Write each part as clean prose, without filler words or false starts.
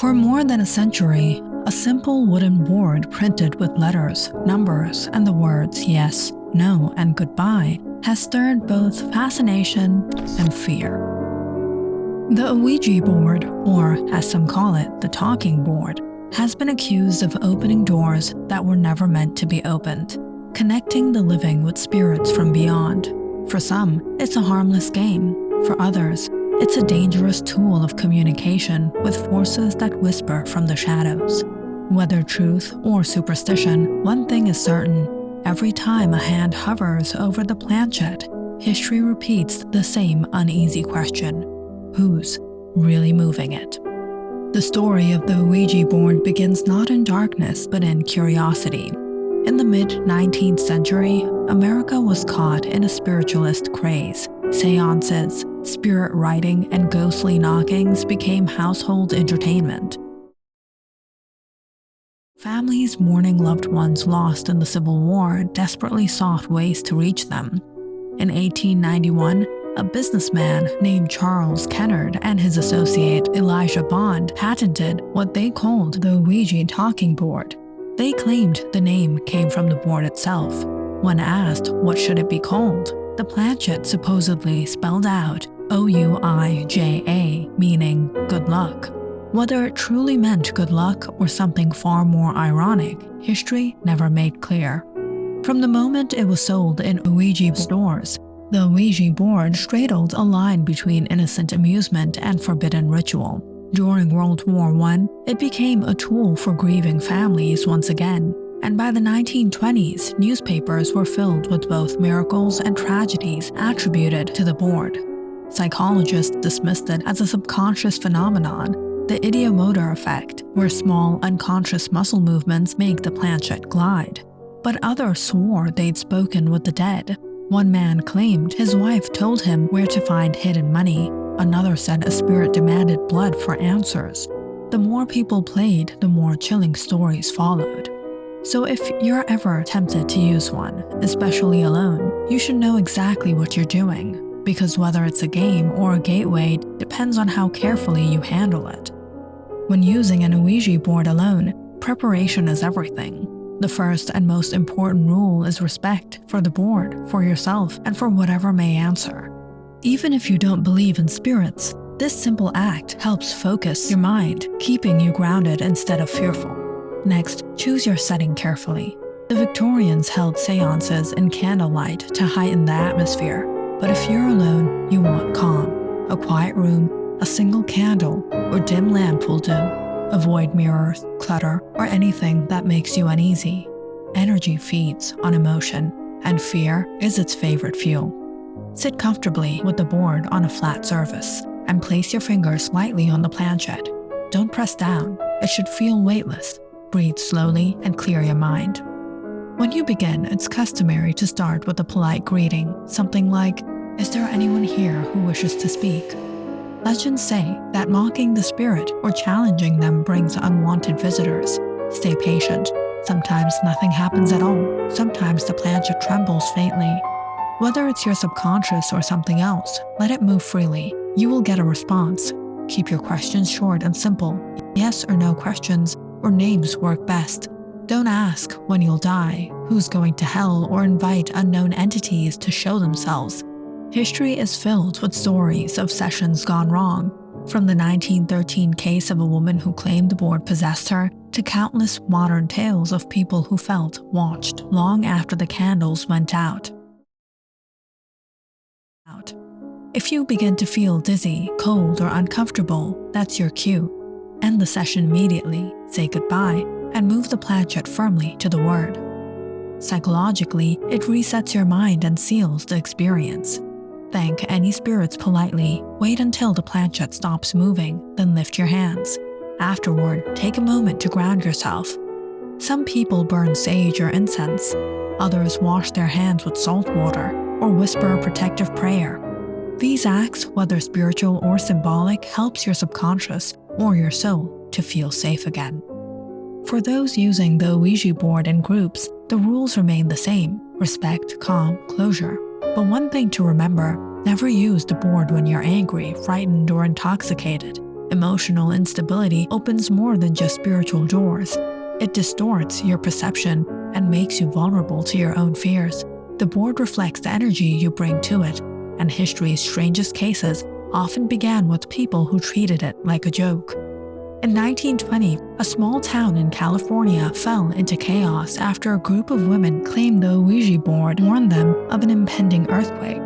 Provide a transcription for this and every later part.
For more than a century, a simple wooden board printed with letters, numbers, and the words yes, no, and goodbye has stirred both fascination and fear. The Ouija board, or as some call it, the talking board, has been accused of opening doors that were never meant to be opened, connecting the living with spirits from beyond. For some, it's a harmless game. For others, it's a dangerous tool of communication with forces that whisper from the shadows. Whether truth or superstition, one thing is certain: every time a hand hovers over the planchette, history repeats the same uneasy question: who's really moving it? The story of the Ouija board begins not in darkness but in curiosity. In the mid-19th century, America was caught in a spiritualist craze. Seances, spirit writing, and ghostly knockings became household entertainment. Families mourning loved ones lost in the Civil War desperately sought ways to reach them. In 1891, a businessman named Charles Kennard and his associate Elijah Bond patented what they called the Ouija talking board. They claimed the name came from the board itself. When asked what should it be called, the planchette supposedly spelled out Ouija, meaning good luck. Whether it truly meant good luck or something far more ironic, history never made clear. From the moment it was sold in Ouija stores, the Ouija board straddled a line between innocent amusement and forbidden ritual. During World War I, it became a tool for grieving families once again, and by the 1920s, newspapers were filled with both miracles and tragedies attributed to the board. Psychologists dismissed it as a subconscious phenomenon, the ideomotor effect, where small, unconscious muscle movements make the planchette glide. But others swore they'd spoken with the dead. One man claimed his wife told him where to find hidden money. Another said a spirit demanded blood for answers. The more people played, the more chilling stories followed. So if you're ever tempted to use one, especially alone, you should know exactly what you're doing, because whether it's a game or a gateway depends on how carefully you handle it. When using an Ouija board alone, preparation is everything. The first and most important rule is respect for the board, for yourself, and for whatever may answer. Even if you don't believe in spirits, this simple act helps focus your mind, keeping you grounded instead of fearful. Next, choose your setting carefully. The Victorians held seances in candlelight to heighten the atmosphere, but if you're alone, you want calm. A quiet room, a single candle, or dim lamp will do. Avoid mirrors, clutter, or anything that makes you uneasy. Energy feeds on emotion, and fear is its favorite fuel. Sit comfortably with the board on a flat surface, and place your fingers lightly on the planchette. Don't press down, it should feel weightless. Breathe slowly and clear your mind. When you begin, it's customary to start with a polite greeting, something like, "Is there anyone here who wishes to speak?" Legends say that mocking the spirit or challenging them brings unwanted visitors. Stay patient. Sometimes nothing happens at all. Sometimes the planchette trembles faintly. Whether it's your subconscious or something else, let it move freely. You will get a response. Keep your questions short and simple. Yes or no questions or names work best. Don't ask when you'll die, who's going to hell, or invite unknown entities to show themselves. History is filled with stories of sessions gone wrong, from the 1913 case of a woman who claimed the board possessed her, to countless modern tales of people who felt watched long after the candles went out. If you begin to feel dizzy, cold, or uncomfortable, that's your cue. End the session immediately, say goodbye, and move the planchette firmly to the word. Psychologically, it resets your mind and seals the experience. Thank any spirits politely, wait until the planchette stops moving, then lift your hands. Afterward, take a moment to ground yourself. Some people burn sage or incense. Others wash their hands with salt water or whisper a protective prayer. These acts, whether spiritual or symbolic, helps your subconscious or your soul to feel safe again. For those using the Ouija board in groups, the rules remain the same: respect, calm, closure. But one thing to remember, never use the board when you're angry, frightened, or intoxicated. Emotional instability opens more than just spiritual doors. It distorts your perception and makes you vulnerable to your own fears. The board reflects the energy you bring to it, and history's strangest cases often began with people who treated it like a joke. In 1920, a small town in California fell into chaos after a group of women claimed the Ouija board warned them of an impending earthquake.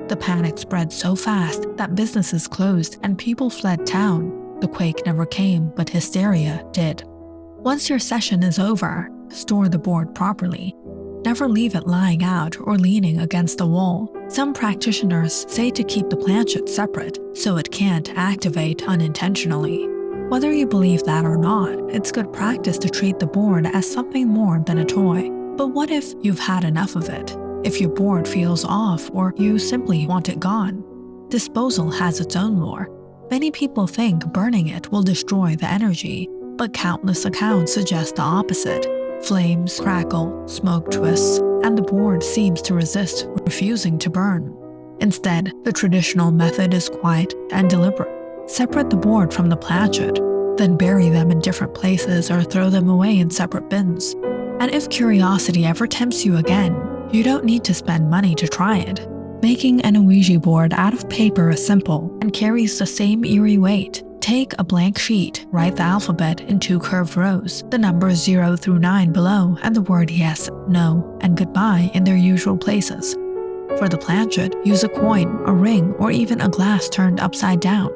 The panic spread so fast that businesses closed and people fled town. The quake never came, but hysteria did. Once your session is over, store the board properly. Never leave it lying out or leaning against the wall. Some practitioners say to keep the planchet separate so it can't activate unintentionally. Whether you believe that or not, it's good practice to treat the board as something more than a toy. But what if you've had enough of it? If your board feels off or you simply want it gone? Disposal has its own lore. Many people think burning it will destroy the energy, but countless accounts suggest the opposite. Flames crackle, smoke twists, and the board seems to resist, refusing to burn. Instead, the traditional method is quiet and deliberate. Separate the board from the planchet, then bury them in different places or throw them away in separate bins. And if curiosity ever tempts you again, you don't need to spend money to try it. Making an Ouija board out of paper is simple and carries the same eerie weight. Take a blank sheet, write the alphabet in 2 curved rows, the numbers 0 through 9 below, and the word yes, no, and goodbye in their usual places. For the planchet, use a coin, a ring, or even a glass turned upside down.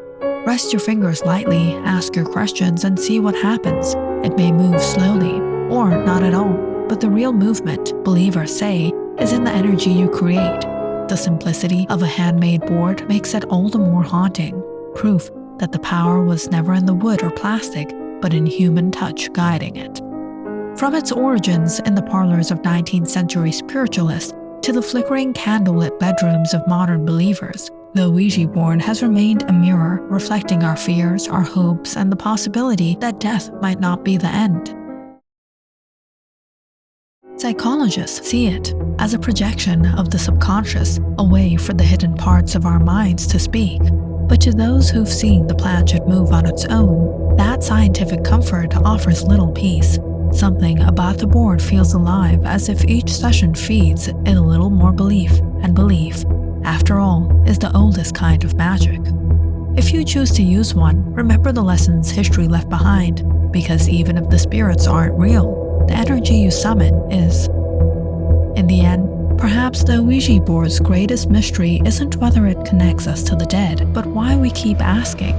Rest your fingers lightly, ask your questions, and see what happens. It may move slowly, or not at all, but the real movement, believe or say, is in the energy you create. The simplicity of a handmade board makes it all the more haunting, proof that the power was never in the wood or plastic, but in human touch guiding it. From its origins in the parlors of 19th century spiritualists to the flickering candlelit bedrooms of modern believers, the Ouija board has remained a mirror reflecting our fears, our hopes, and the possibility that death might not be the end. Psychologists see it as a projection of the subconscious, a way for the hidden parts of our minds to speak. But to those who've seen the planchet move on its own, that scientific comfort offers little peace. Something about the board feels alive, as if each session feeds it a little more belief, and belief, after all, is the oldest kind of magic. If you choose to use one, remember the lessons history left behind, because even if the spirits aren't real, the energy you summon is. In the end, perhaps the Ouija board's greatest mystery isn't whether it connects us to the dead, but why we keep asking.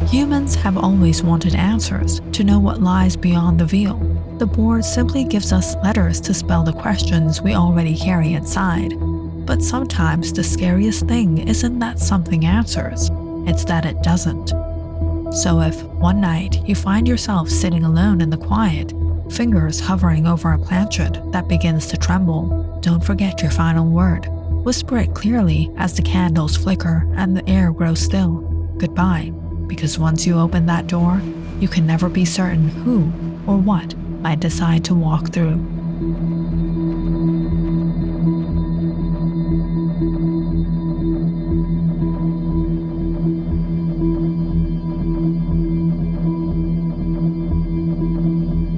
Humans have always wanted answers, to know what lies beyond the veil. The board simply gives us letters to spell the questions we already carry inside. But sometimes the scariest thing isn't that something answers, it's that it doesn't. So if, one night, you find yourself sitting alone in the quiet, fingers hovering over a planchet that begins to tremble, don't forget your final word. Whisper it clearly as the candles flicker and the air grows still. Goodbye, because once you open that door, you can never be certain who or what might decide to walk through.